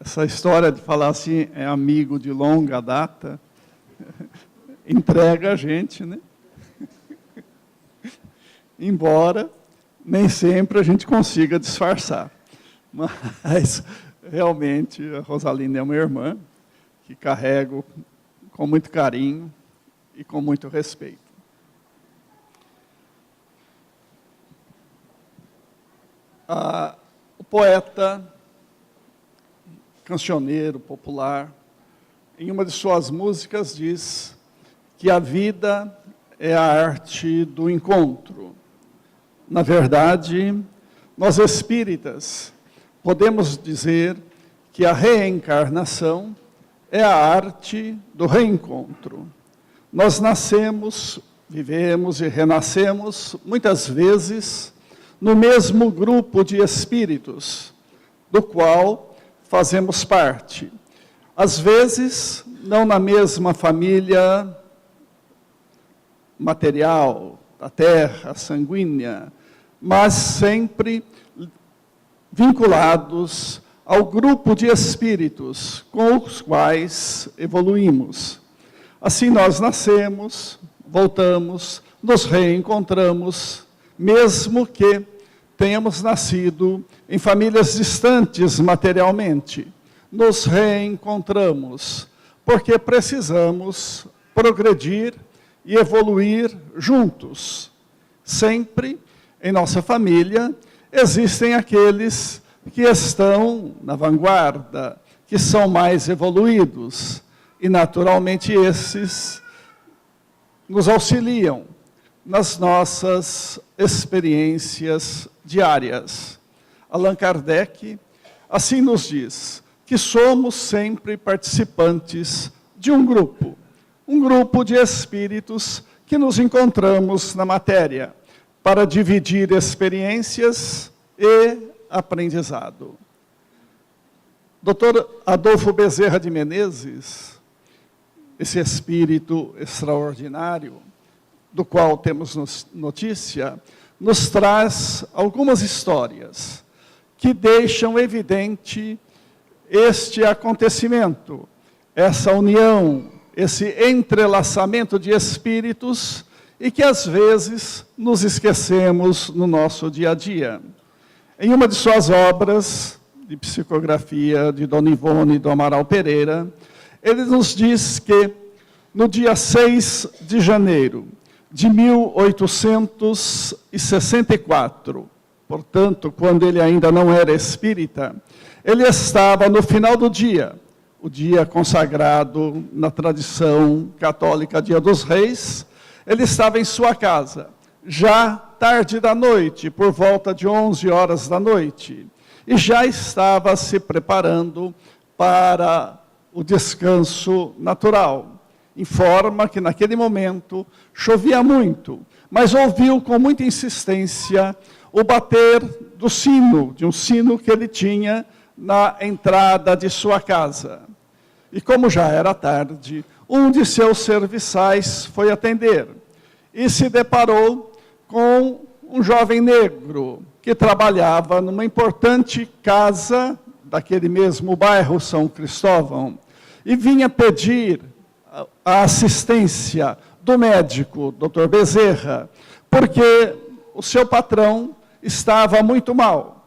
Essa história de falar assim, é amigo de longa data, entrega a gente, né? Embora nem sempre a gente consiga disfarçar. Mas, realmente, a Rosalina é uma irmã que carrego com muito carinho e com muito respeito. O poeta, cancioneiro popular, em uma de suas músicas diz que a vida é a arte do encontro. Na verdade, nós espíritas podemos dizer que a reencarnação é a arte do reencontro. Nós nascemos, vivemos e renascemos, muitas vezes, no mesmo grupo de espíritos, do qual fazemos parte. Às vezes, não na mesma família material, da terra, sanguínea, mas sempre vinculados ao grupo de espíritos com os quais evoluímos. Assim nós nascemos, voltamos, nos reencontramos, mesmo que tenhamos nascido em famílias distantes materialmente. Nos reencontramos, porque precisamos progredir e evoluir juntos. Sempre em nossa família existem aqueles que estão na vanguarda, que são mais evoluídos, e naturalmente esses nos auxiliam nas nossas experiências diárias. Allan Kardec assim nos diz que somos sempre participantes de um grupo de espíritos que nos encontramos na matéria para dividir experiências e aprendizado. Dr. Adolfo Bezerra de Menezes, esse espírito extraordinário, do qual temos notícia, nos traz algumas histórias que deixam evidente este acontecimento, essa união, esse entrelaçamento de espíritos e que às vezes nos esquecemos no nosso dia a dia. Em uma de suas obras de psicografia de Dona Ivone do Amaral Pereira, ele nos diz que no dia 6 de janeiro de 1864, portanto, quando ele ainda não era espírita, ele estava no final do dia, o dia consagrado na tradição católica, Dia dos Reis. Ele estava em sua casa, já tarde da noite, por volta de 11 horas da noite, e já estava se preparando para o descanso natural. Informa que naquele momento chovia muito, mas ouviu com muita insistência o bater do sino, de um sino que ele tinha na entrada de sua casa. E como já era tarde, um de seus serviçais foi atender e se deparou com um jovem negro que trabalhava numa importante casa daquele mesmo bairro, São Cristóvão, e vinha pedir a assistência do médico, Dr. Bezerra, porque o seu patrão estava muito mal.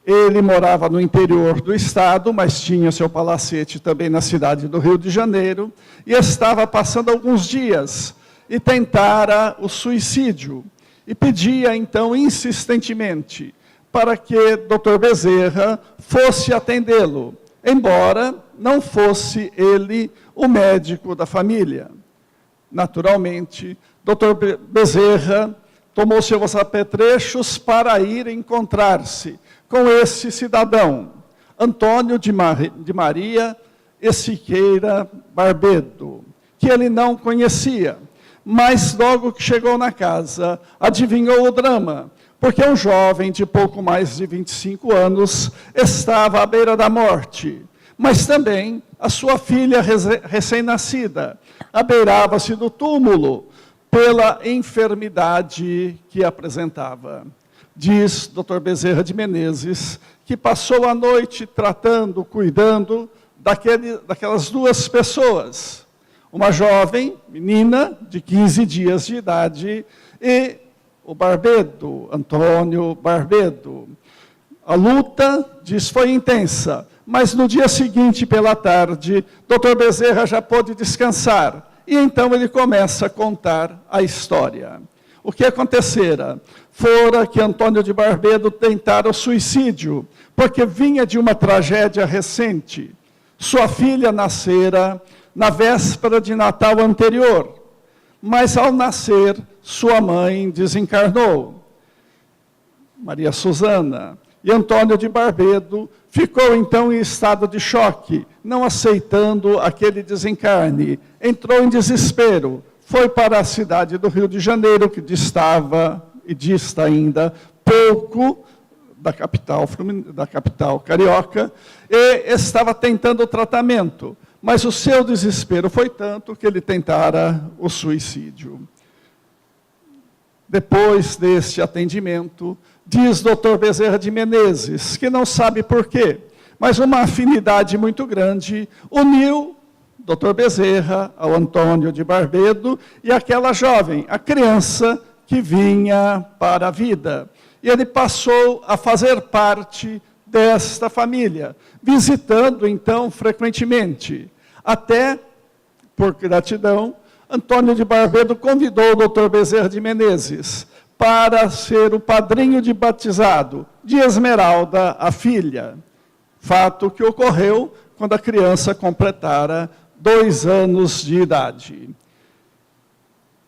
Ele morava no interior do estado, mas tinha seu palacete também na cidade do Rio de Janeiro, e estava passando alguns dias e tentara o suicídio. E pedia, então, insistentemente, para que Dr. Bezerra fosse atendê-lo, embora não fosse ele o médico da família. Naturalmente, Dr. Bezerra tomou seus apetrechos para ir encontrar-se com esse cidadão, Antônio de Maria Siqueira Barbedo, que ele não conhecia, mas logo que chegou na casa, adivinhou o drama, porque um jovem de pouco mais de 25 anos estava à beira da morte, mas também a sua filha recém-nascida abeirava-se do túmulo pela enfermidade que apresentava. Diz Dr. Bezerra de Menezes que passou a noite tratando, cuidando daquelas duas pessoas. Uma jovem menina de 15 dias de idade e o Barbedo, Antônio Barbedo. A luta, diz, foi intensa, mas no dia seguinte, pela tarde, Dr. Bezerra já pôde descansar. E então ele começa a contar a história. O que acontecera? Fora que Antônio de Barbedo tentara o suicídio, porque vinha de uma tragédia recente. Sua filha nascera na véspera de Natal anterior, mas ao nascer, sua mãe desencarnou, Maria Susana. E Antônio de Barbedo ficou então em estado de choque, não aceitando aquele desencarne. Entrou em desespero, foi para a cidade do Rio de Janeiro, que distava e dista ainda pouco da capital carioca, e estava tentando o tratamento. Mas o seu desespero foi tanto que ele tentara o suicídio. Depois deste atendimento, diz Dr. Bezerra de Menezes, que não sabe por quê, mas uma afinidade muito grande uniu Dr. Bezerra ao Antônio de Barbedo e aquela jovem, a criança que vinha para a vida. E ele passou a fazer parte desta família, visitando então frequentemente. Até, por gratidão, Antônio de Barbedo convidou o Dr. Bezerra de Menezes para ser o padrinho de batizado de Esmeralda, a filha. Fato que ocorreu quando a criança completara 2 anos de idade.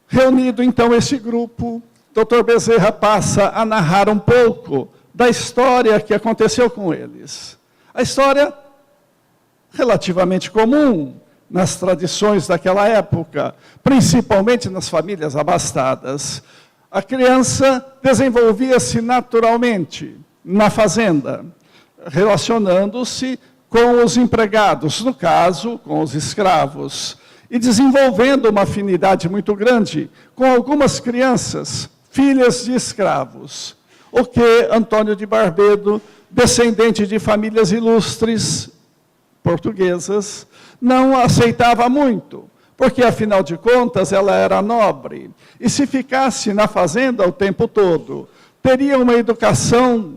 Reunido então esse grupo, Dr. Bezerra passa a narrar um pouco da história que aconteceu com eles. A história relativamente comum nas tradições daquela época, principalmente nas famílias abastadas. A criança desenvolvia-se naturalmente na fazenda, relacionando-se com os empregados, no caso, com os escravos, e desenvolvendo uma afinidade muito grande com algumas crianças, filhas de escravos, o que Antônio de Barbedo, descendente de famílias ilustres portuguesas, não aceitava muito, porque, afinal de contas, ela era nobre, e se ficasse na fazenda o tempo todo, teria uma educação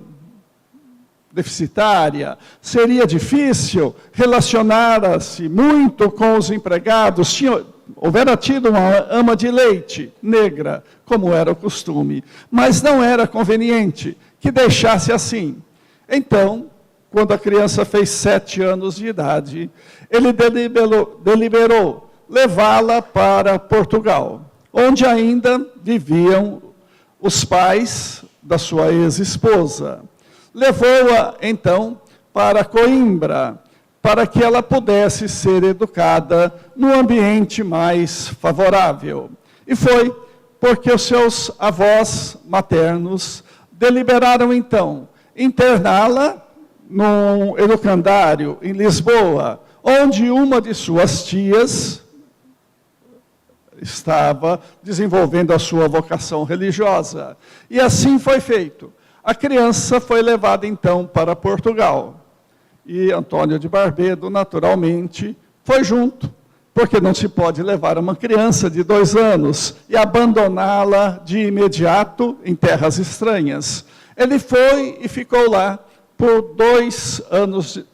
deficitária, seria difícil relacionar-se muito com os empregados, houvera tido uma ama de leite negra, como era o costume, mas não era conveniente que deixasse assim. Então, quando a criança fez 7 anos de idade, ele deliberou levá-la para Portugal, onde ainda viviam os pais da sua ex-esposa. Levou-a, então, para Coimbra, para que ela pudesse ser educada no ambiente mais favorável. E foi porque os seus avós maternos deliberaram, então, interná-la num educandário em Lisboa, onde uma de suas tias estava desenvolvendo a sua vocação religiosa. E assim foi feito. A criança foi levada, então, para Portugal. E Antônio de Barbedo, naturalmente, foi junto, porque não se pode levar uma criança de 2 anos e abandoná-la de imediato em terras estranhas. Ele foi e ficou lá por 2 anos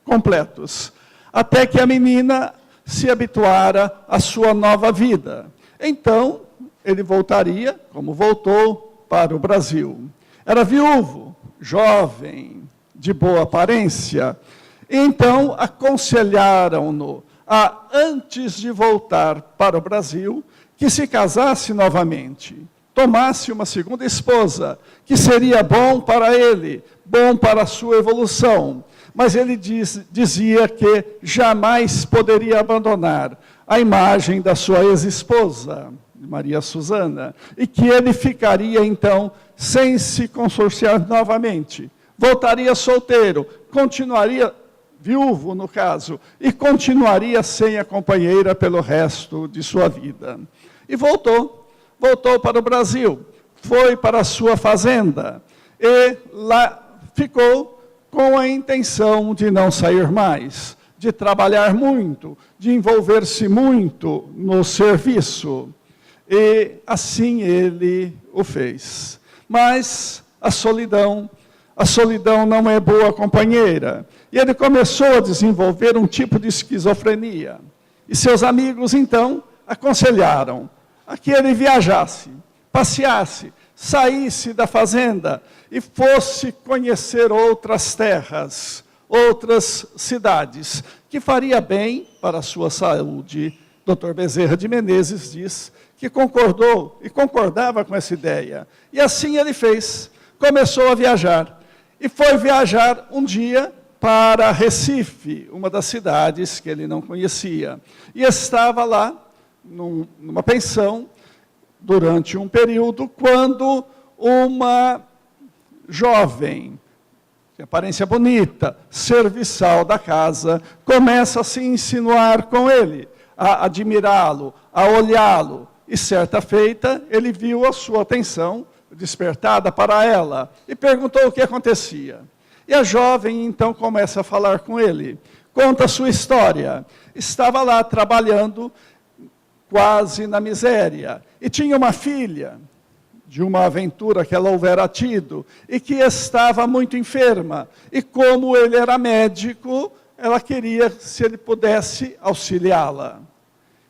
completos, até que a menina se habituara à sua nova vida. Então, ele voltaria, como voltou, para o Brasil. Era viúvo, jovem, de boa aparência. Então, aconselharam-no a, antes de voltar para o Brasil, que se casasse novamente, tomasse uma segunda esposa, que seria bom para ele, bom para a sua evolução. Mas ele dizia que jamais poderia abandonar a imagem da sua ex-esposa, Maria Susana, e que ele ficaria, então, sem se consorciar novamente. Voltaria solteiro, continuaria viúvo, no caso, e continuaria sem a companheira pelo resto de sua vida. E voltou para o Brasil. foi para a sua fazenda e lá ficou com a intenção de não sair mais, de trabalhar muito, de envolver-se muito no serviço. E assim ele o fez. Mas a solidão não é boa companheira. E ele começou a desenvolver um tipo de esquizofrenia. E seus amigos, então, aconselharam a que ele viajasse, passeasse, saísse da fazenda e fosse conhecer outras terras, outras cidades, que faria bem para a sua saúde. Dr. Bezerra de Menezes diz que concordou e concordava com essa ideia. E assim ele fez, começou a viajar. E foi viajar um dia para Recife, uma das cidades que ele não conhecia. E estava lá, numa pensão, durante um período, quando uma jovem, de aparência bonita, serviçal da casa, começa a se insinuar com ele, a admirá-lo, a olhá-lo. E certa feita, ele viu a sua atenção despertada para ela e perguntou o que acontecia. E a jovem, então, começa a falar com ele, conta a sua história. Estava lá trabalhando, quase na miséria, e tinha uma filha, de uma aventura que ela houvera tido, e que estava muito enferma. E como ele era médico, ela queria, se ele pudesse, auxiliá-la.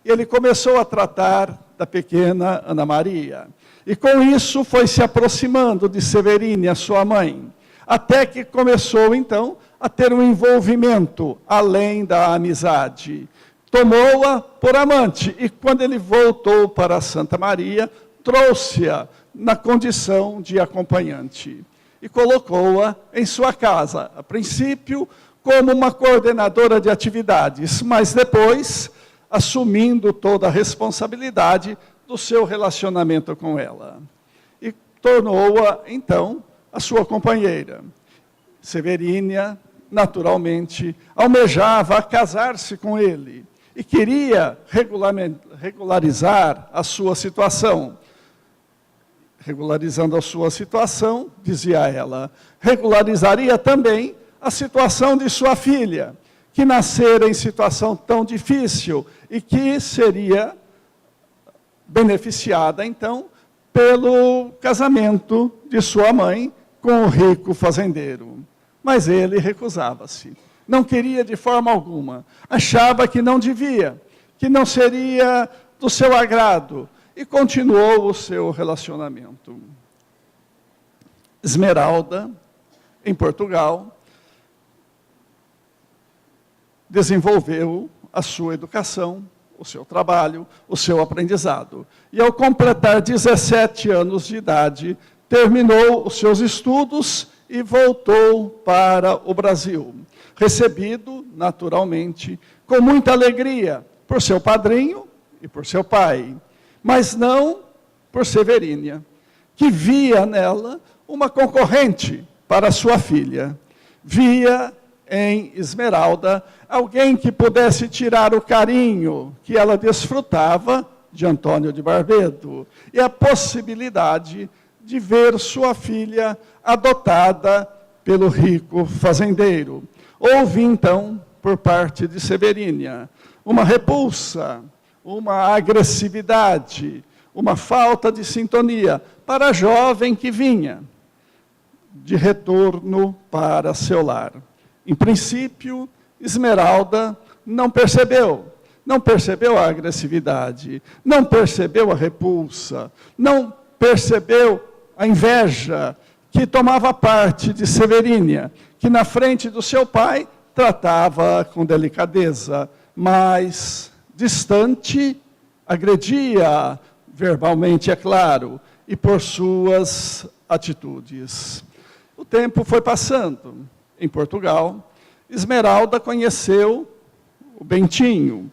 E ele começou a tratar da pequena Ana Maria. E com isso foi se aproximando de Severínia, sua mãe, até que começou, então, a ter um envolvimento além da amizade. Tomou-a por amante, e quando ele voltou para Santa Maria, trouxe-a na condição de acompanhante. E colocou-a em sua casa, a princípio, como uma coordenadora de atividades, mas depois, assumindo toda a responsabilidade do seu relacionamento com ela. E tornou-a, então, a sua companheira. Severínia, naturalmente, almejava casar-se com ele e queria regularizar a sua situação. Regularizando a sua situação, dizia ela, regularizaria também a situação de sua filha, que nascera em situação tão difícil e que seria beneficiada, então, pelo casamento de sua mãe com o rico fazendeiro. Mas ele recusava-se. Não queria de forma alguma. Achava que não devia, que não seria do seu agrado. E continuou o seu relacionamento. Esmeralda, em Portugal, desenvolveu a sua educação, o seu trabalho, o seu aprendizado. E ao completar 17 anos de idade, terminou os seus estudos e voltou para o Brasil. Recebido, naturalmente, com muita alegria por seu padrinho e por seu pai, mas não por Severínia, que via nela uma concorrente para sua filha. Via em Esmeralda alguém que pudesse tirar o carinho que ela desfrutava de Antônio de Barbedo e a possibilidade de ver sua filha adotada pelo rico fazendeiro. Houve, então, por parte de Severínia, uma repulsa, uma agressividade, uma falta de sintonia para a jovem que vinha de retorno para seu lar. Em princípio, Esmeralda não percebeu a agressividade, não percebeu a repulsa, não percebeu a inveja que tomava parte de Severínia, que na frente do seu pai tratava com delicadeza, mas distante, agredia verbalmente, é claro, e por suas atitudes. O tempo foi passando. Em Portugal, Esmeralda conheceu o Bentinho,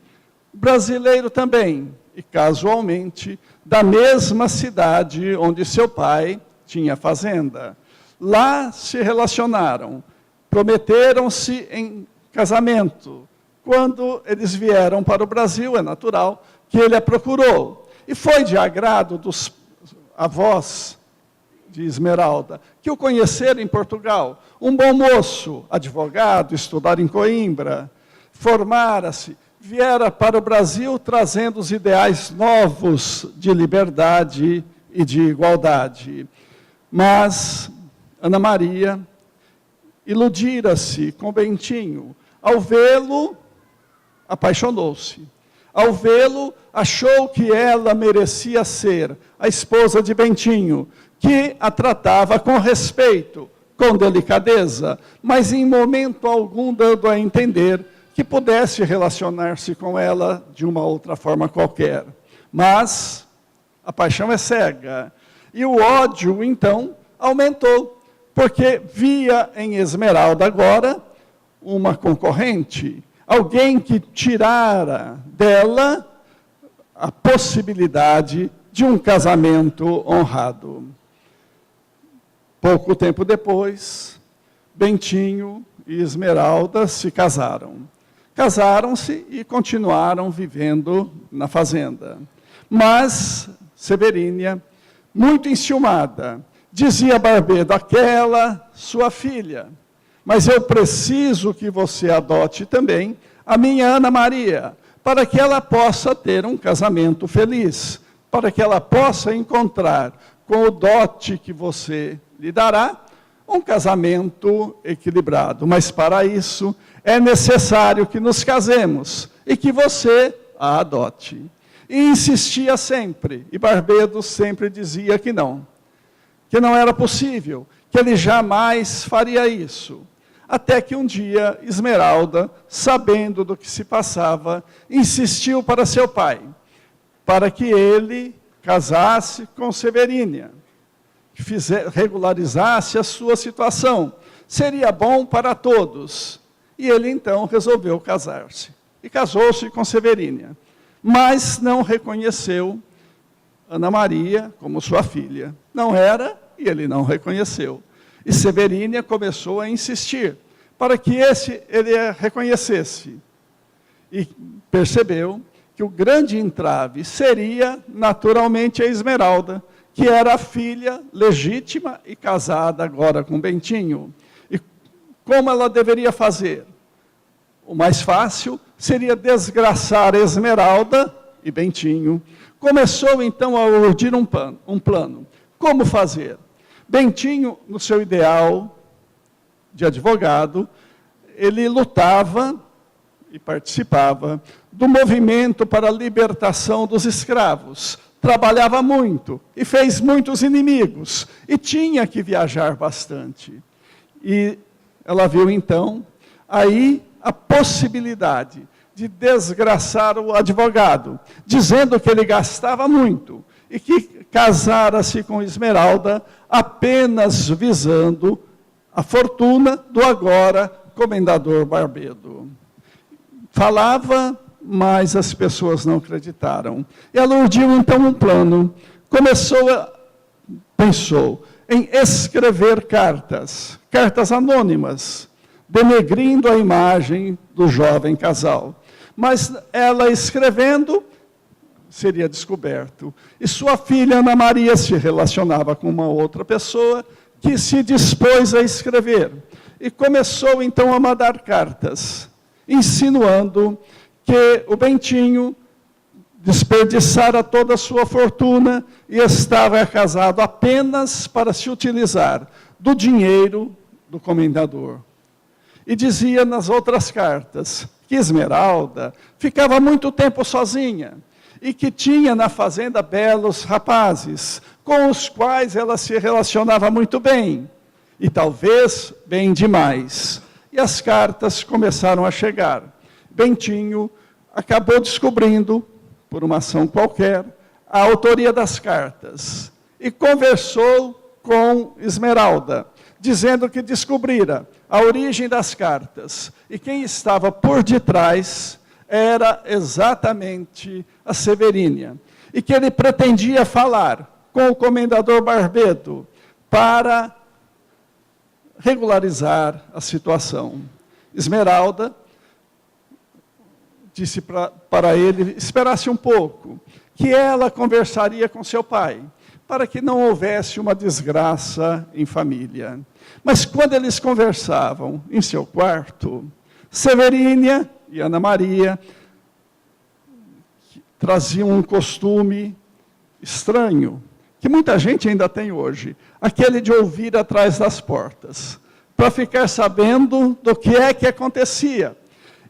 brasileiro também, e casualmente, da mesma cidade onde seu pai tinha fazenda. Lá se relacionaram, prometeram-se em casamento. Quando eles vieram para o Brasil, é natural que ele a procurou. E foi de agrado dos avós de Esmeralda, que o conhecera em Portugal. Um bom moço, advogado, estudar em Coimbra, formara-se, viera para o Brasil trazendo os ideais novos de liberdade e de igualdade. Mas Ana Maria iludira-se com Bentinho. Ao vê-lo, apaixonou-se. Ao vê-lo, achou que ela merecia ser a esposa de Bentinho, que a tratava com respeito, com delicadeza, mas em momento algum dando a entender que pudesse relacionar-se com ela de uma outra forma qualquer. Mas a paixão é cega. E o ódio, então, aumentou, porque via em Esmeralda agora uma concorrente, alguém que tirara dela a possibilidade de um casamento honrado. Pouco tempo depois, Bentinho e Esmeralda se casaram. Casaram-se e continuaram vivendo na fazenda. Mas Severínia, muito enciumada, dizia a Barbedo, aquela sua filha, mas eu preciso que você adote também a minha Ana Maria, para que ela possa ter um casamento feliz, para que ela possa encontrar com o dote que você lhe dará, um casamento equilibrado. Mas para isso é necessário que nos casemos e que você a adote. E insistia sempre, e Barbedo sempre dizia que não era possível, que ele jamais faria isso. Até que um dia, Esmeralda, sabendo do que se passava, insistiu para seu pai, para que ele casasse com Severínia, que regularizasse a sua situação. Seria bom para todos. E ele, então, resolveu casar-se. E casou-se com Severínia. Mas não reconheceu Ana Maria como sua filha. Não era, e ele não reconheceu. E Severínia começou a insistir para que ele a reconhecesse. E percebeu que o grande entrave seria, naturalmente, a Esmeralda, que era a filha legítima e casada agora com Bentinho. E como ela deveria fazer? O mais fácil seria desgraçar Esmeralda e Bentinho. Começou, então, a urdir um plano. Como fazer? Bentinho, no seu ideal de advogado, ele lutava e participava do movimento para a libertação dos escravos. Trabalhava muito e fez muitos inimigos e tinha que viajar bastante. E ela viu, então, aí a possibilidade de desgraçar o advogado, dizendo que ele gastava muito e que casara-se com Esmeralda apenas visando a fortuna do agora comendador Barbedo. Falava, mas as pessoas não acreditaram. Ela urdiu então um plano. Pensou em escrever cartas anônimas, denegrindo a imagem do jovem casal. Mas ela escrevendo, seria descoberto. E sua filha Ana Maria se relacionava com uma outra pessoa que se dispôs a escrever. E começou então a mandar cartas, insinuando que o Bentinho desperdiçara toda a sua fortuna e estava casado apenas para se utilizar do dinheiro do comendador. E dizia nas outras cartas que Esmeralda ficava muito tempo sozinha e que tinha na fazenda belos rapazes, com os quais ela se relacionava muito bem, e talvez bem demais. E as cartas começaram a chegar. Bentinho acabou descobrindo, por uma ação qualquer, a autoria das cartas, e conversou com Esmeralda, dizendo que descobrira a origem das cartas, e quem estava por detrás era exatamente a Severínia, e que ele pretendia falar com o comendador Barbedo para regularizar a situação. Esmeralda disse para ele, esperasse um pouco, que ela conversaria com seu pai, para que não houvesse uma desgraça em família. Mas quando eles conversavam em seu quarto, Severínia e Ana Maria traziam um costume estranho, que muita gente ainda tem hoje, aquele de ouvir atrás das portas, para ficar sabendo do que é que acontecia.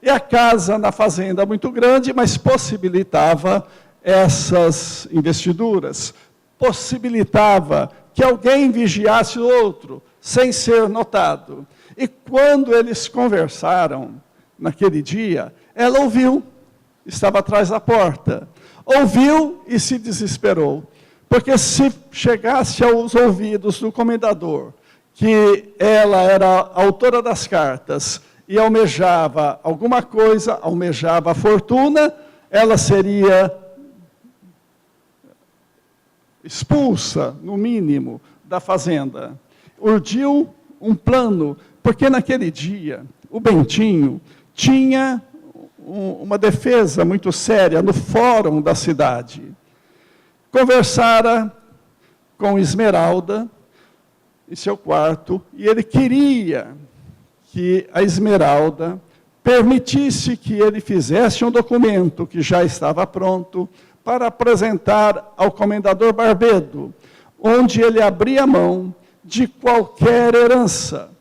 E a casa na fazenda muito grande, mas possibilitava essas investiduras, possibilitava que alguém vigiasse o outro, sem ser notado. E quando eles conversaram, naquele dia, ela ouviu, estava atrás da porta, ouviu e se desesperou, porque se chegasse aos ouvidos do comendador, que ela era a autora das cartas, e almejava alguma coisa, almejava a fortuna, ela seria expulsa, no mínimo, da fazenda. Urdiu um plano, porque naquele dia, o Bentinho tinha uma defesa muito séria no fórum da cidade. Conversara com Esmeralda em seu quarto, e ele queria que a Esmeralda permitisse que ele fizesse um documento que já estava pronto para apresentar ao comendador Barbedo, onde ele abria mão de qualquer herança,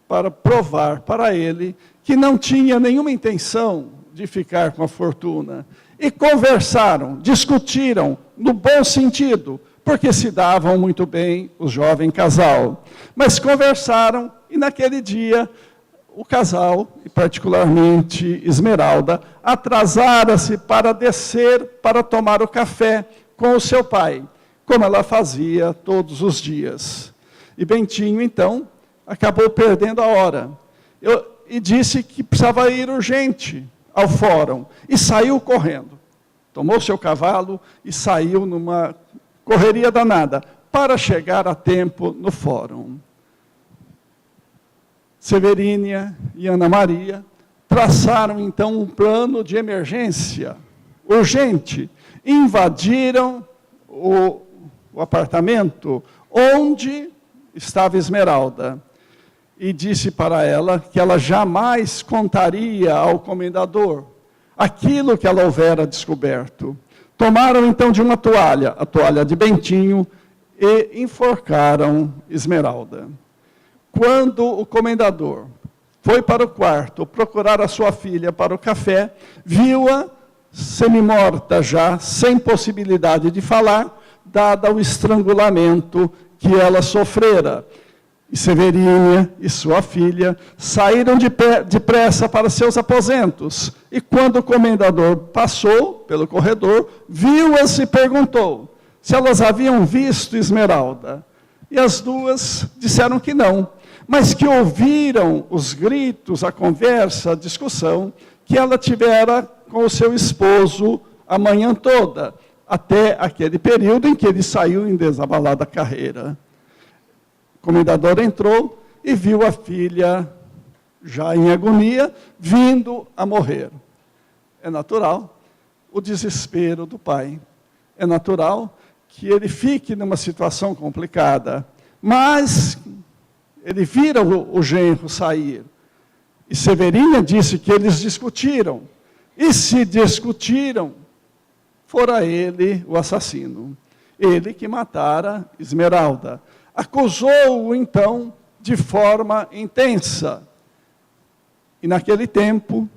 para provar para ele que não tinha nenhuma intenção de ficar com a fortuna. E conversaram, discutiram, no bom sentido, porque se davam muito bem o jovem casal. Mas conversaram, e naquele dia, o casal, e particularmente Esmeralda, atrasara-se para descer para tomar o café com o seu pai, como ela fazia todos os dias. E Bentinho, então, acabou perdendo a hora. E disse que precisava ir urgente ao fórum. E saiu correndo. Tomou seu cavalo e saiu numa correria danada, para chegar a tempo no fórum. Severínia e Ana Maria traçaram, então, um plano de emergência urgente. Invadiram o apartamento onde estava Esmeralda. E disse para ela que ela jamais contaria ao comendador aquilo que ela houvera descoberto. Tomaram, então, de uma toalha, a toalha de Bentinho, e enforcaram Esmeralda. Quando o comendador foi para o quarto procurar a sua filha para o café, viu-a semi-morta já, sem possibilidade de falar, dada o estrangulamento que ela sofrera. E Severínia e sua filha saíram depressa para seus aposentos. E quando o comendador passou pelo corredor, viu-as e perguntou se elas haviam visto Esmeralda. E as duas disseram que não, mas que ouviram os gritos, a conversa, a discussão que ela tivera com o seu esposo a manhã toda, até aquele período em que ele saiu em desabalada carreira. O comendador entrou e viu a filha, já em agonia, vindo a morrer. É natural o desespero do pai. É natural que ele fique numa situação complicada. Mas ele vira o genro sair. E Severínia disse que eles discutiram. E se discutiram, fora ele o assassino. Ele que matara Esmeralda. Acusou-o, então, de forma intensa. E naquele tempo,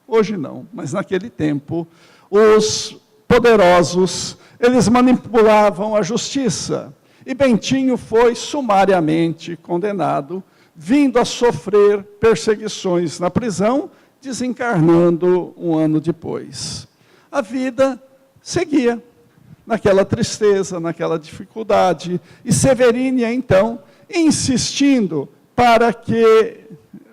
hoje não, mas naquele tempo, os poderosos, eles manipulavam a justiça. E Bentinho foi sumariamente condenado, vindo a sofrer perseguições na prisão, desencarnando um ano depois. A vida seguia naquela tristeza, naquela dificuldade. E Severínia, então, insistindo para que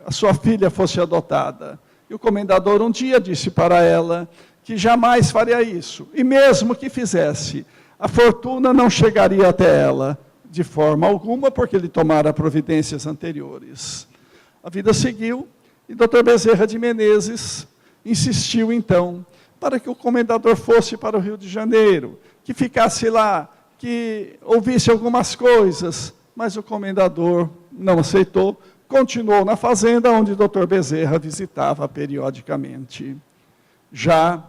a sua filha fosse adotada. E o comendador um dia disse para ela que jamais faria isso. E mesmo que fizesse, a fortuna não chegaria até ela de forma alguma, porque ele tomara providências anteriores. A vida seguiu e Dr. Bezerra de Menezes insistiu, então, para que o comendador fosse para o Rio de Janeiro, que ficasse lá, que ouvisse algumas coisas, mas o comendador não aceitou, continuou na fazenda, onde o Dr. Bezerra visitava periodicamente. Já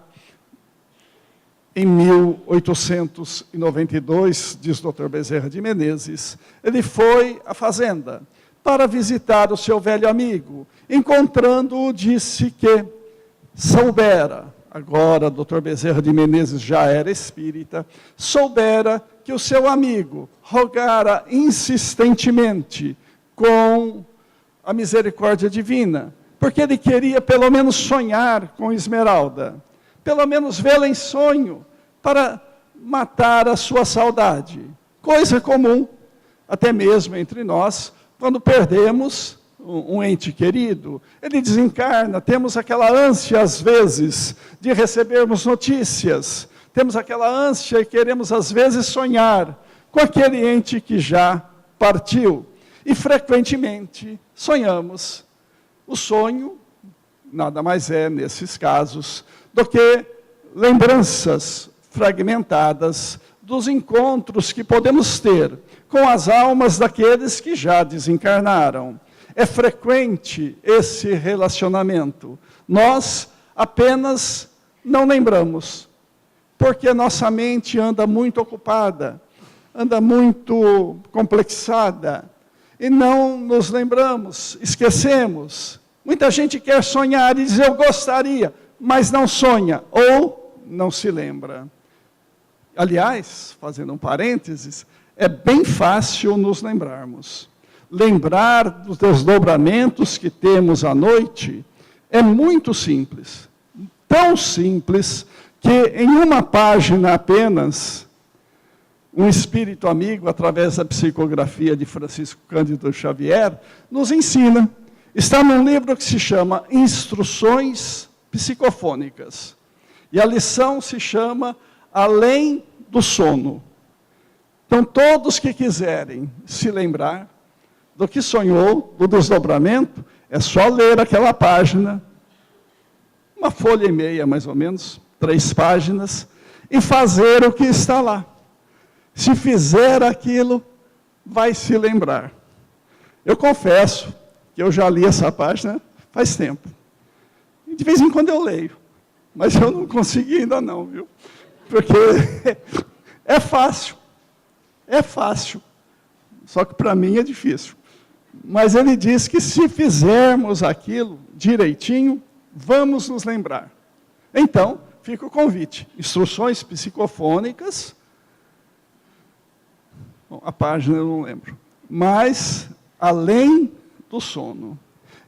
em 1892, diz Dr. Bezerra de Menezes, ele foi à fazenda para visitar o seu velho amigo. Encontrando-o, disse que soubera, agora Dr. Bezerra de Menezes já era espírita, soubera que o seu amigo rogara insistentemente com a misericórdia divina, porque ele queria pelo menos sonhar com Esmeralda, pelo menos vê-la em sonho, para matar a sua saudade. Coisa comum, até mesmo entre nós, quando perdemos um ente querido, ele desencarna, temos aquela ânsia, às vezes, de recebermos notícias, temos aquela ânsia e queremos, às vezes, sonhar com aquele ente que já partiu. E, frequentemente, sonhamos. O sonho nada mais é, nesses casos, do que lembranças fragmentadas dos encontros que podemos ter com as almas daqueles que já desencarnaram. É frequente esse relacionamento. Nós apenas não lembramos, porque nossa mente anda muito ocupada, anda muito complexada, e não nos lembramos, esquecemos. Muita gente quer sonhar e diz, eu gostaria, mas não sonha, ou não se lembra. Aliás, fazendo um parênteses, é bem fácil nos lembrarmos. Lembrar dos desdobramentos que temos à noite é muito simples. Tão simples que em uma página apenas, um espírito amigo, através da psicografia de Francisco Cândido Xavier, nos ensina. Está num livro que se chama Instruções Psicofônicas. E a lição se chama Além do Sono. Então, todos que quiserem se lembrar do que sonhou, do desdobramento, é só ler aquela página, uma folha e meia, mais ou menos, 3 páginas, e fazer o que está lá. Se fizer aquilo, vai se lembrar. Eu confesso que eu já li essa página faz tempo. E de vez em quando eu leio, mas eu não consegui ainda não, viu? Porque é fácil, só que para mim é difícil. Mas ele diz que se fizermos aquilo direitinho, vamos nos lembrar. Então, fica o convite. Instruções psicofônicas. Bom, a página eu não lembro. Mas, além do sono.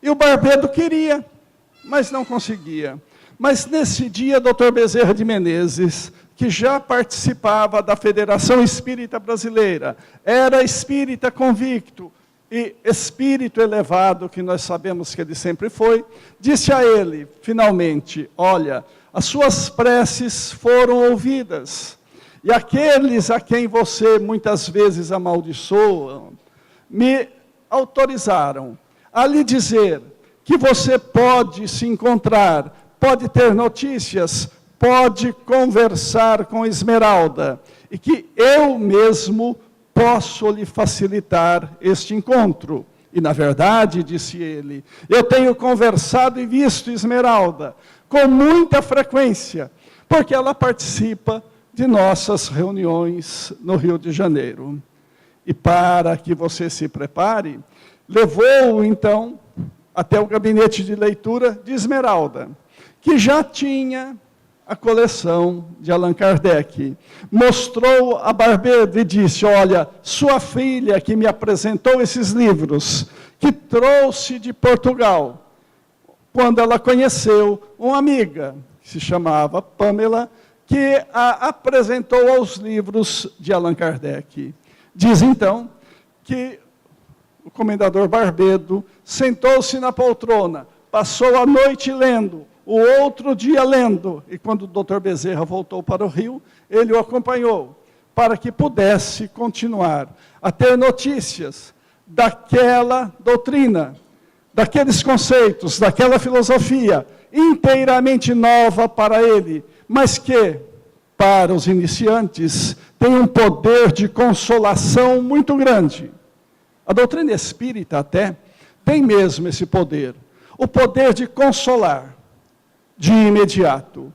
E o Barbedo queria, mas não conseguia. Mas nesse dia, Dr. Bezerra de Menezes, que já participava da Federação Espírita Brasileira, era espírita convicto, e espírito elevado, que nós sabemos que ele sempre foi, disse a ele, finalmente, olha, as suas preces foram ouvidas, e aqueles a quem você muitas vezes amaldiçoa, me autorizaram a lhe dizer que você pode se encontrar, pode ter notícias, pode conversar com Esmeralda, e que eu mesmo posso lhe facilitar este encontro. E, na verdade, disse ele, eu tenho conversado e visto Esmeralda com muita frequência, porque ela participa de nossas reuniões no Rio de Janeiro. E para que você se prepare, levou-o, então, até o gabinete de leitura de Esmeralda, que já tinha a coleção de Allan Kardec. Mostrou a Barbedo e disse, olha, sua filha que me apresentou esses livros, que trouxe de Portugal, quando ela conheceu uma amiga, que se chamava Pamela, que a apresentou aos livros de Allan Kardec. Diz, então, que o comendador Barbedo sentou-se na poltrona, passou a noite lendo, o outro dia lendo, e quando o Dr. Bezerra voltou para o Rio, ele o acompanhou, para que pudesse continuar a ter notícias daquela doutrina, daqueles conceitos, daquela filosofia, inteiramente nova para ele, mas que, para os iniciantes, tem um poder de consolação muito grande. A doutrina espírita até tem mesmo esse poder. O poder de consolar de imediato.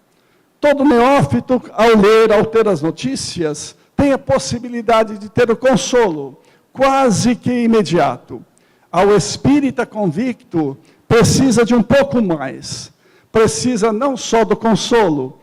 Todo neófito, ao ter as notícias, tem a possibilidade de ter o consolo, quase que imediato. Ao espírita convicto, precisa de um pouco mais. Precisa não só do consolo,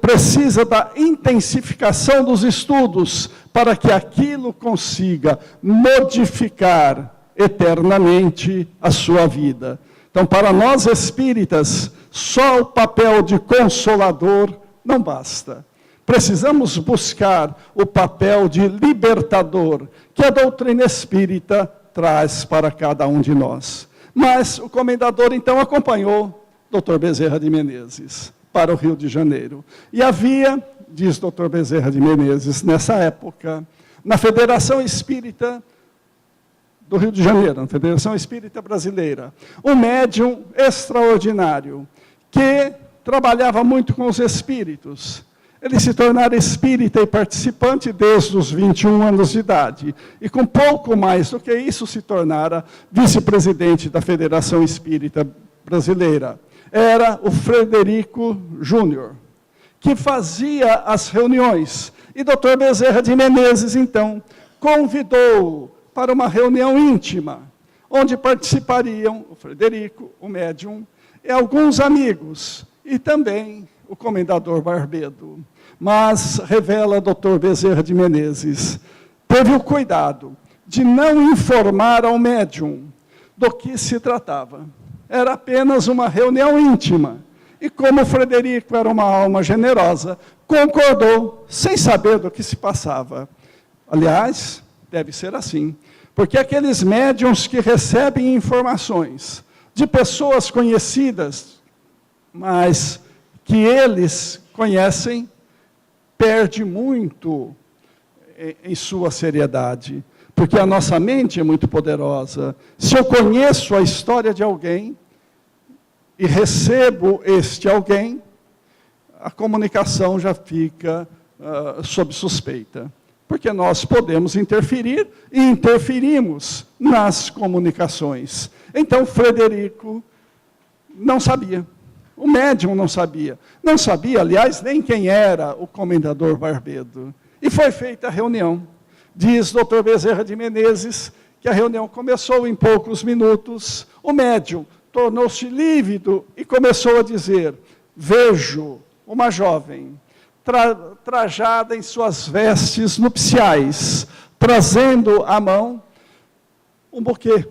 precisa da intensificação dos estudos, para que aquilo consiga modificar eternamente a sua vida. Então, para nós espíritas, só o papel de consolador não basta. Precisamos buscar o papel de libertador, que a doutrina espírita traz para cada um de nós. Mas o comendador, então, acompanhou Dr. Bezerra de Menezes para o Rio de Janeiro. E havia, diz Dr. Bezerra de Menezes, nessa época, na Federação Espírita do Rio de Janeiro, na Federação Espírita Brasileira, um médium extraordinário, que trabalhava muito com os espíritos. Ele se tornara espírita e participante desde os 21 anos de idade. E com pouco mais do que isso se tornara vice-presidente da Federação Espírita Brasileira. Era o Frederico Júnior, que fazia as reuniões. E Dr. Bezerra de Menezes, então, convidou para uma reunião íntima, onde participariam o Frederico, o médium, e alguns amigos, e também o comendador Barbedo. Mas, revela Dr. Bezerra de Menezes, teve o cuidado de não informar ao médium do que se tratava. Era apenas uma reunião íntima. E como o Frederico era uma alma generosa, concordou, sem saber do que se passava. Aliás, deve ser assim, porque aqueles médiuns que recebem informações de pessoas conhecidas, mas que eles conhecem, perde muito em sua seriedade, porque a nossa mente é muito poderosa. Se eu conheço a história de alguém e recebo este alguém, a comunicação já fica sob suspeita, porque nós podemos interferir e interferimos nas comunicações. Então, Frederico não sabia. O médium não sabia. Não sabia, aliás, nem quem era o comendador Barbedo. E foi feita a reunião. Diz Dr. Bezerra de Menezes que a reunião começou em poucos minutos. O médium tornou-se lívido e começou a dizer: vejo uma jovem trajada em suas vestes nupciais, trazendo à mão um buquê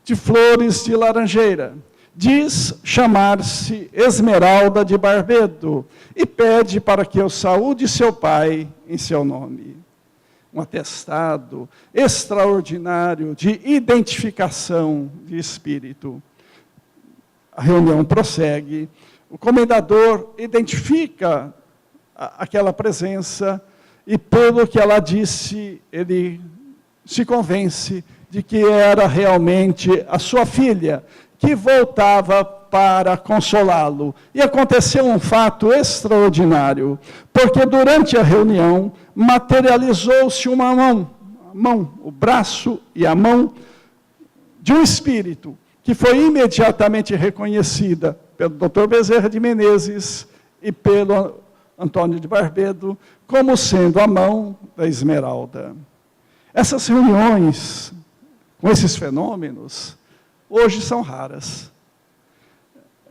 de flores de laranjeira. Diz chamar-se Esmeralda de Barbedo e pede para que eu saúde seu pai em seu nome. Um atestado extraordinário de identificação de espírito. A reunião prossegue, o comendador identifica aquela presença e, pelo que ela disse, ele se convence de que era realmente a sua filha, que voltava para consolá-lo. E aconteceu um fato extraordinário, porque durante a reunião materializou-se uma mão, o braço e a mão de um espírito, que foi imediatamente reconhecida pelo Dr. Bezerra de Menezes e pelo Antônio de Barbedo, como sendo a mão da Esmeralda. Essas reuniões, com esses fenômenos, hoje são raras.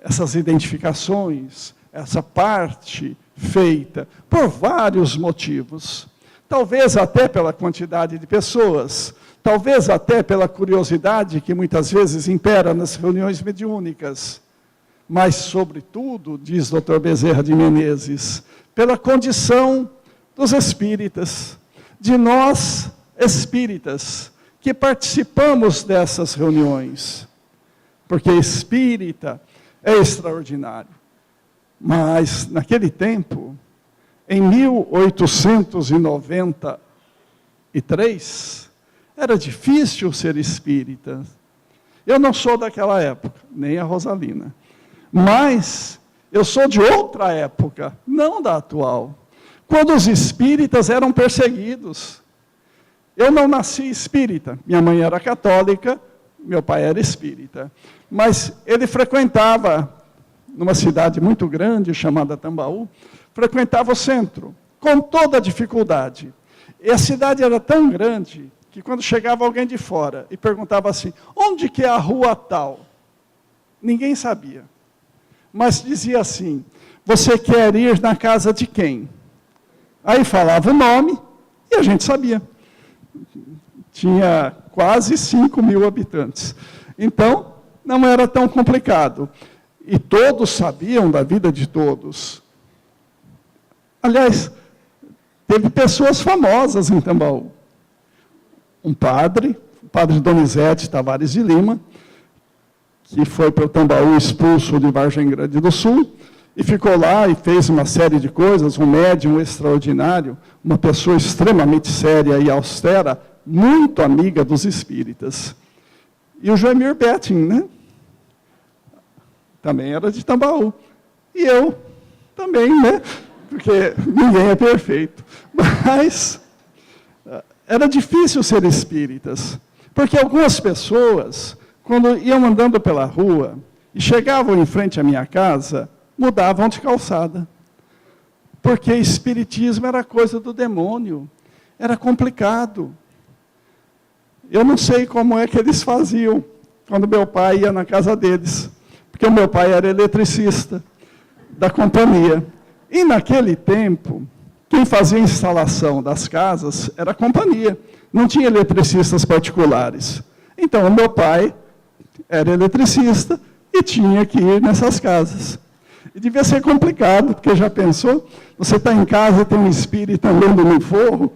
Essas identificações, essa parte feita por vários motivos. Talvez até pela quantidade de pessoas, talvez até pela curiosidade que muitas vezes impera nas reuniões mediúnicas. Mas, sobretudo, diz Dr. Bezerra de Menezes, pela condição dos espíritas, de nós espíritas, que participamos dessas reuniões. Porque espírita é extraordinário. Mas, naquele tempo, em 1893, era difícil ser espírita. Eu não sou daquela época, nem a Rosalina. Mas eu sou de outra época, não da atual. quando os espíritas eram perseguidos. Eu não nasci espírita, minha mãe era católica, meu pai era espírita. Mas ele frequentava, numa cidade muito grande, chamada Tambaú, frequentava o centro, com toda a dificuldade. E a cidade era tão grande, que quando chegava alguém de fora e perguntava assim, onde que é a rua tal? Ninguém sabia. Mas dizia assim, você quer ir na casa de quem? Aí falava o nome e a gente sabia. Tinha quase 5.000 habitantes. Então, não era tão complicado. E todos sabiam da vida de todos. Aliás, teve pessoas famosas em Tambaú. Um padre, o padre Donizete Tavares de Lima, que foi para o Tambaú expulso de Vargem Grande do Sul, e ficou lá e fez uma série de coisas, um médium extraordinário, uma pessoa extremamente séria e austera, muito amiga dos espíritas. E o Joemir Betting, né? Também era de Tambaú. E eu também, né? Porque ninguém é perfeito. Mas era difícil ser espíritas, porque algumas pessoas, quando iam andando pela rua e chegavam em frente à minha casa, mudavam de calçada. Porque espiritismo era coisa do demônio, era complicado. Eu não sei como é que eles faziam quando meu pai ia na casa deles, porque o meu pai era eletricista da companhia. E naquele tempo, quem fazia a instalação das casas era a companhia, não tinha eletricistas particulares. Então, o meu pai era eletricista e tinha que ir nessas casas. E devia ser complicado, porque já pensou? Você está em casa e tem um espírito andando no forro?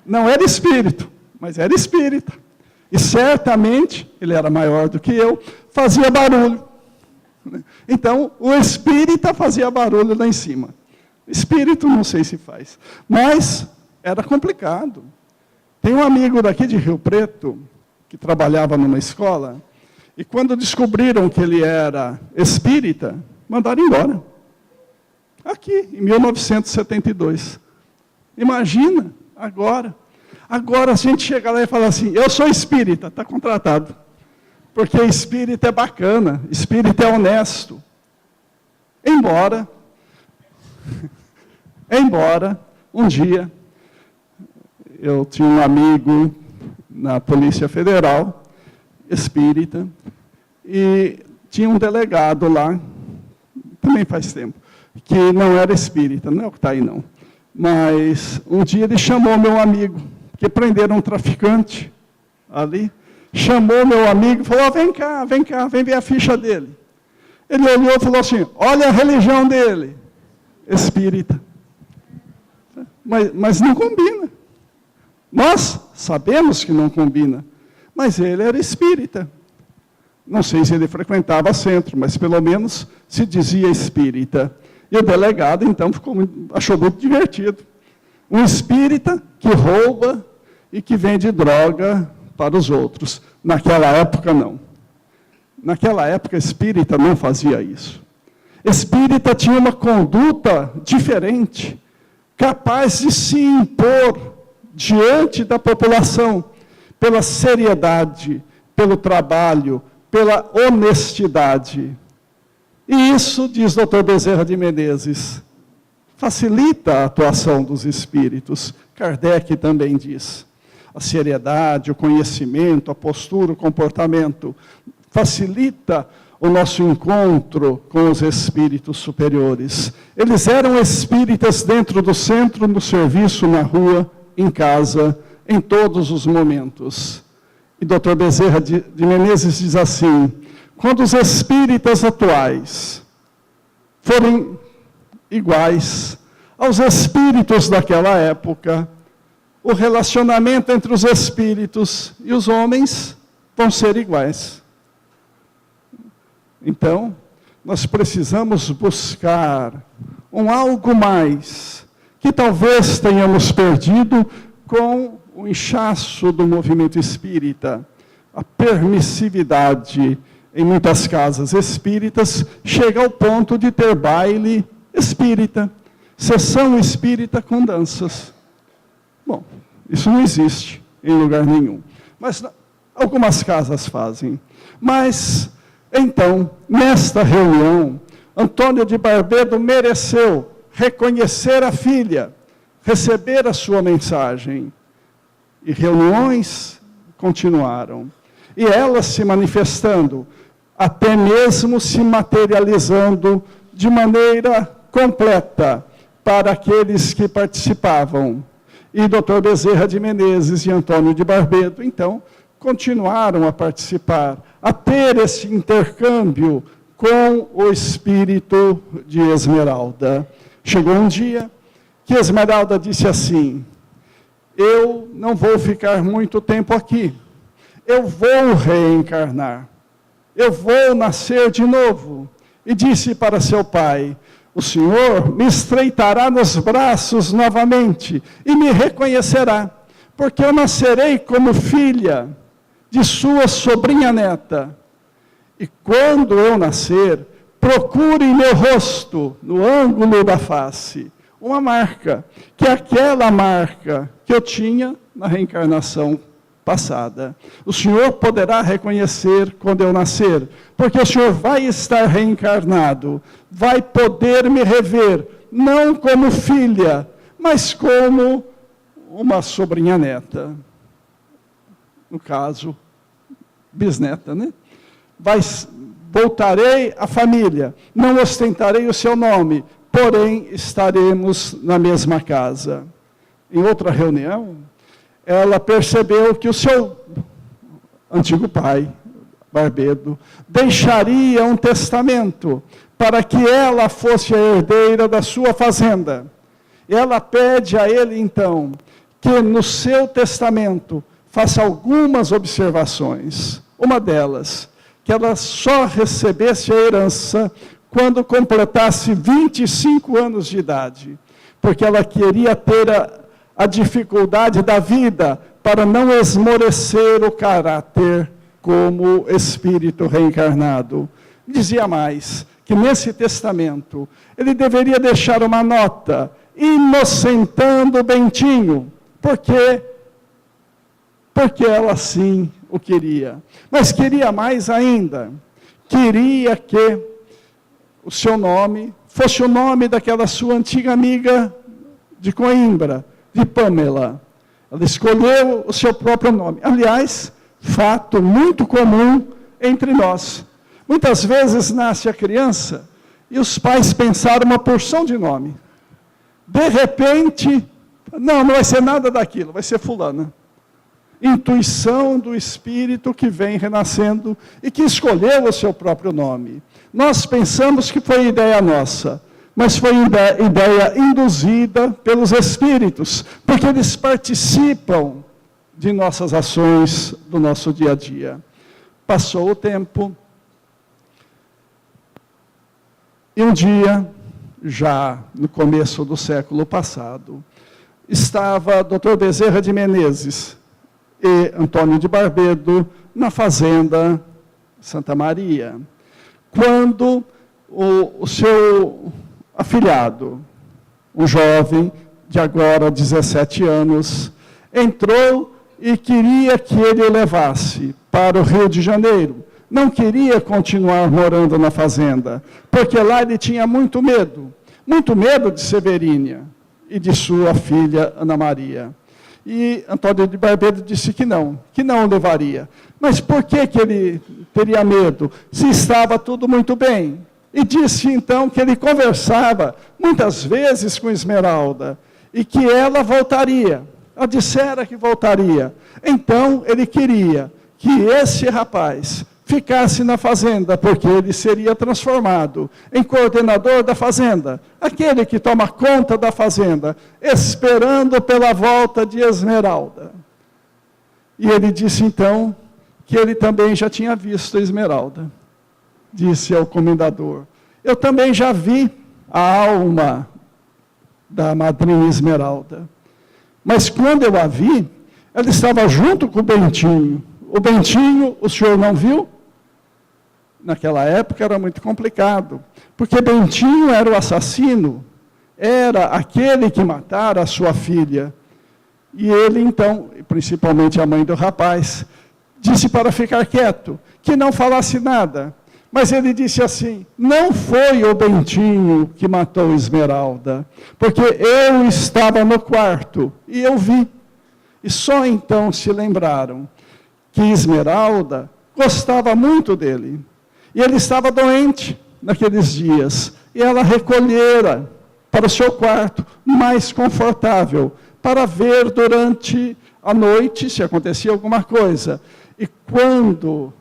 Não era espírito, mas era espírita. E certamente, ele era maior do que eu, fazia barulho. Então, o espírita fazia barulho lá em cima. Espírito, não sei se faz. Mas era complicado. Tem um amigo daqui de Rio Preto, que trabalhava numa escola, e quando descobriram que ele era espírita, mandaram embora. Aqui, em 1972. Imagina, agora. Agora a gente chega lá e fala assim, eu sou espírita, está contratado. Porque espírita é bacana, espírita é honesto. Embora, um dia, eu tinha um amigo na Polícia Federal, espírita, e tinha um delegado lá, também faz tempo, que não era espírita, não é o que está aí não. Mas um dia ele chamou meu amigo, que prenderam um traficante ali, chamou meu amigo e falou, vem cá, vem ver a ficha dele. Ele olhou e falou assim, olha a religião dele, espírita. Mas não combina. Nós sabemos que não combina, mas ele era espírita. Não sei se ele frequentava centro, mas pelo menos se dizia espírita. E o delegado, então, achou muito divertido. Um espírita que rouba e que vende droga para os outros. Naquela época, não. Naquela época, espírita não fazia isso. Espírita tinha uma conduta diferente, capaz de se impor diante da população, pela seriedade, pelo trabalho, pela honestidade. E isso, diz Dr. Bezerra de Menezes, facilita a atuação dos espíritos. Kardec também diz. A seriedade, o conhecimento, a postura, o comportamento, facilita o nosso encontro com os espíritos superiores. Eles eram espíritas dentro do centro, no serviço, na rua, em casa, em todos os momentos. E Dr. Bezerra de Menezes diz assim, quando os espíritas atuais forem iguais aos espíritos daquela época, o relacionamento entre os espíritos e os homens vão ser iguais. Então, nós precisamos buscar um algo mais, que talvez tenhamos perdido com o inchaço do movimento espírita. A permissividade em muitas casas espíritas chega ao ponto de ter baile espírita. Sessão espírita com danças. Bom, isso não existe em lugar nenhum. Mas algumas casas fazem. Mas, então, nesta reunião, Antônio de Barbedo mereceu reconhecer a filha, receber a sua mensagem. E reuniões continuaram. E ela se manifestando, até mesmo se materializando de maneira completa para aqueles que participavam. E Dr. Bezerra de Menezes e Antônio de Barbedo, então, continuaram a participar, a ter esse intercâmbio com o espírito de Esmeralda. Chegou um dia que Esmeralda disse assim: eu não vou ficar muito tempo aqui, eu vou reencarnar, eu vou nascer de novo. E disse para seu pai: o Senhor me estreitará nos braços novamente e me reconhecerá, porque eu nascerei como filha de sua sobrinha neta. E quando eu nascer, procure em meu rosto, no ângulo da face, uma marca, que é aquela marca que eu tinha na reencarnação passada. O Senhor poderá reconhecer quando eu nascer, porque o Senhor vai estar reencarnado, vai poder me rever, não como filha, mas como uma sobrinha neta. No caso, bisneta, né? Voltarei à família, não ostentarei o seu nome, porém estaremos na mesma casa. Em outra reunião, ela percebeu que o seu antigo pai, Barbedo, deixaria um testamento para que ela fosse a herdeira da sua fazenda. Ela pede a ele, então, que no seu testamento faça algumas observações. Uma delas, que ela só recebesse a herança quando completasse 25 anos de idade, porque ela queria ter a dificuldade da vida para não esmorecer o caráter como espírito reencarnado. Dizia mais, que nesse testamento ele deveria deixar uma nota inocentando o Bentinho, porque ela assim o queria. Mas queria mais ainda, queria que o seu nome fosse o nome daquela sua antiga amiga de Coimbra, de Pamela. Ela escolheu o seu próprio nome. Aliás, fato muito comum entre nós. Muitas vezes nasce a criança e os pais pensaram uma porção de nome. De repente, não vai ser nada daquilo, vai ser fulana. Intuição do espírito que vem renascendo e que escolheu o seu próprio nome. Nós pensamos que foi ideia nossa, mas foi ideia induzida pelos espíritos, porque eles participam de nossas ações, do nosso dia a dia. Passou o tempo, e um dia, já no começo do século passado, estava Dr. Bezerra de Menezes e Antônio de Barbedo na fazenda Santa Maria, quando o seu afilhado, um jovem de agora 17 anos, entrou e queria que ele o levasse para o Rio de Janeiro. Não queria continuar morando na fazenda, porque lá ele tinha muito medo de Severínia e de sua filha Ana Maria. E Antônio de Barbedo disse que não o levaria. Mas por que ele teria medo, se estava tudo muito bem? E disse então que ele conversava muitas vezes com Esmeralda, e que ela voltaria. Ela dissera que voltaria. Então ele queria que esse rapaz ficasse na fazenda, porque ele seria transformado em coordenador da fazenda, aquele que toma conta da fazenda, esperando pela volta de Esmeralda. E ele disse então que ele também já tinha visto a Esmeralda. Disse ao comendador: eu também já vi a alma da madrinha Esmeralda, mas quando eu a vi, ela estava junto com o Bentinho. O Bentinho, o senhor não viu? Naquela época era muito complicado, porque Bentinho era o assassino era aquele que matara a sua filha. E ele então, principalmente a mãe do rapaz, disse para ficar quieto, que não falasse nada. Mas ele disse assim, não foi o Bentinho que matou Esmeralda, porque eu estava no quarto e eu vi. E só então se lembraram que Esmeralda gostava muito dele. E ele estava doente naqueles dias. E ela recolhera para o seu quarto, mais confortável, para ver durante a noite se acontecia alguma coisa. E quando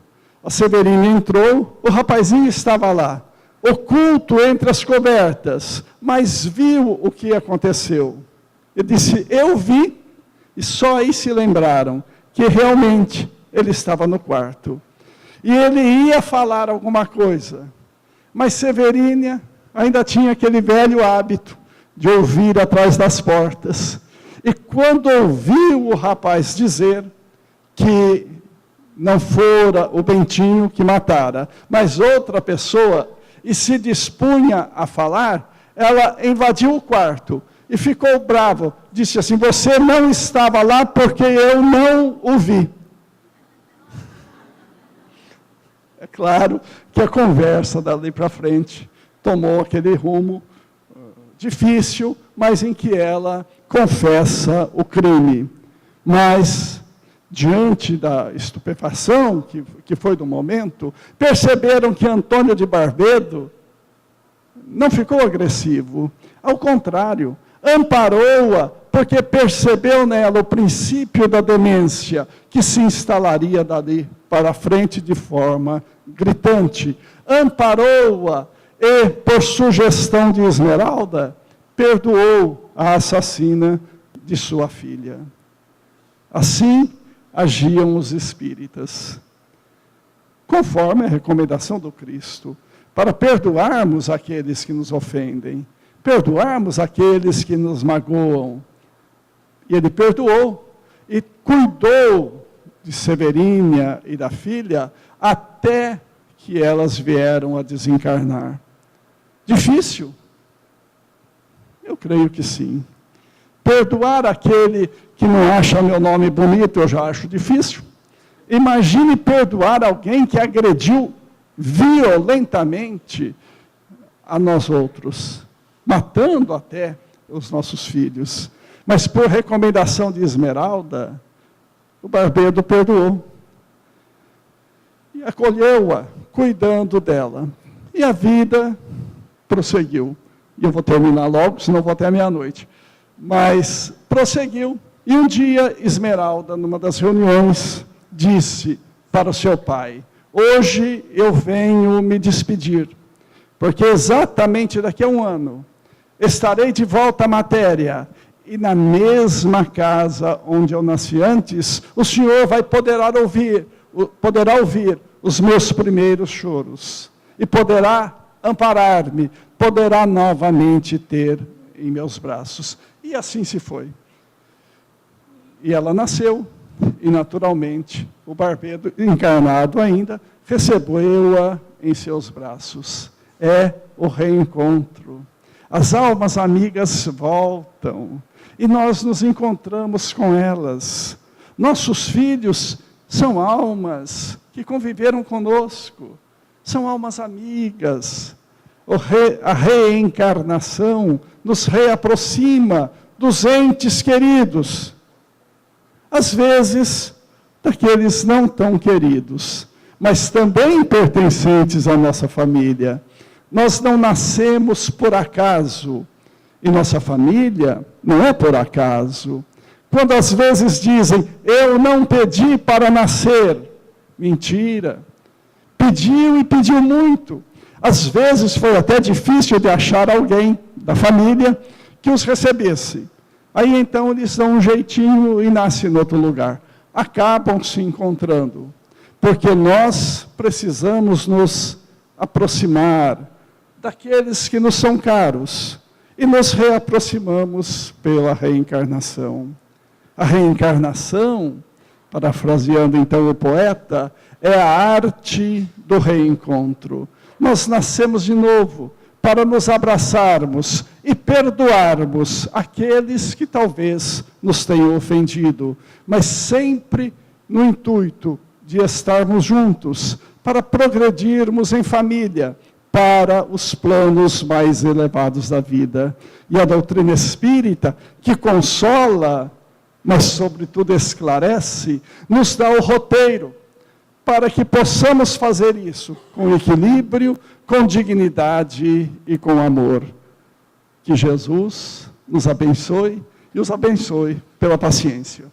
a Severina entrou, o rapazinho estava lá, oculto entre as cobertas, mas viu o que aconteceu. Ele disse, eu vi, e só aí se lembraram que realmente ele estava no quarto. E ele ia falar alguma coisa, mas Severina ainda tinha aquele velho hábito de ouvir atrás das portas. E quando ouviu o rapaz dizer que não fora o Bentinho que matara, mas outra pessoa, e se dispunha a falar, ela invadiu o quarto e ficou bravo. Disse assim, você não estava lá porque eu não o vi. É claro que a conversa dali para frente tomou aquele rumo difícil, mas em que ela confessa o crime. Mas, diante da estupefação que foi do momento, perceberam que Antônio de Barbedo não ficou agressivo. Ao contrário, amparou-a, porque percebeu nela o princípio da demência, que se instalaria dali para frente de forma gritante. Amparou-a e, por sugestão de Esmeralda, perdoou a assassina de sua filha. Assim agiam os espíritas, conforme a recomendação do Cristo, para perdoarmos aqueles que nos ofendem, perdoarmos aqueles que nos magoam. E ele perdoou e cuidou de Severina e da filha até que elas vieram a desencarnar. Difícil? Eu creio que sim. Perdoar aquele que não acha meu nome bonito, eu já acho difícil. Imagine perdoar alguém que agrediu violentamente a nós outros, matando até os nossos filhos. Mas por recomendação de Esmeralda, o Barbedo perdoou. E acolheu-a, cuidando dela. E a vida prosseguiu. E eu vou terminar logo, senão vou até meia-noite. Mas prosseguiu. E um dia, Esmeralda, numa das reuniões, disse para o seu pai, hoje eu venho me despedir, porque exatamente daqui a um ano, estarei de volta à matéria, e na mesma casa onde eu nasci antes, o Senhor poderá ouvir os meus primeiros choros, e poderá amparar-me, poderá novamente ter em meus braços. E assim se foi. E ela nasceu, e naturalmente, o Barbedo, encarnado ainda, recebeu-a em seus braços. É o reencontro. As almas amigas voltam, e nós nos encontramos com elas. Nossos filhos são almas que conviveram conosco, são almas amigas. A reencarnação nos reaproxima dos entes queridos, às vezes daqueles não tão queridos, mas também pertencentes à nossa família. Nós não nascemos por acaso, e nossa família não é por acaso. Quando às vezes dizem, eu não pedi para nascer, mentira. Pediu e pediu muito. Às vezes foi até difícil de achar alguém da família que os recebesse. Aí então eles dão um jeitinho e nascem em outro lugar. Acabam se encontrando. Porque nós precisamos nos aproximar daqueles que nos são caros. E nos reaproximamos pela reencarnação. A reencarnação, parafraseando então o poeta, é a arte do reencontro. Nós nascemos de novo para nos abraçarmos e perdoarmos aqueles que talvez nos tenham ofendido, mas sempre no intuito de estarmos juntos, para progredirmos em família, para os planos mais elevados da vida. E a doutrina espírita, que consola, mas sobretudo esclarece, nos dá o roteiro, para que possamos fazer isso com equilíbrio, com dignidade e com amor. Que Jesus nos abençoe e os abençoe pela paciência.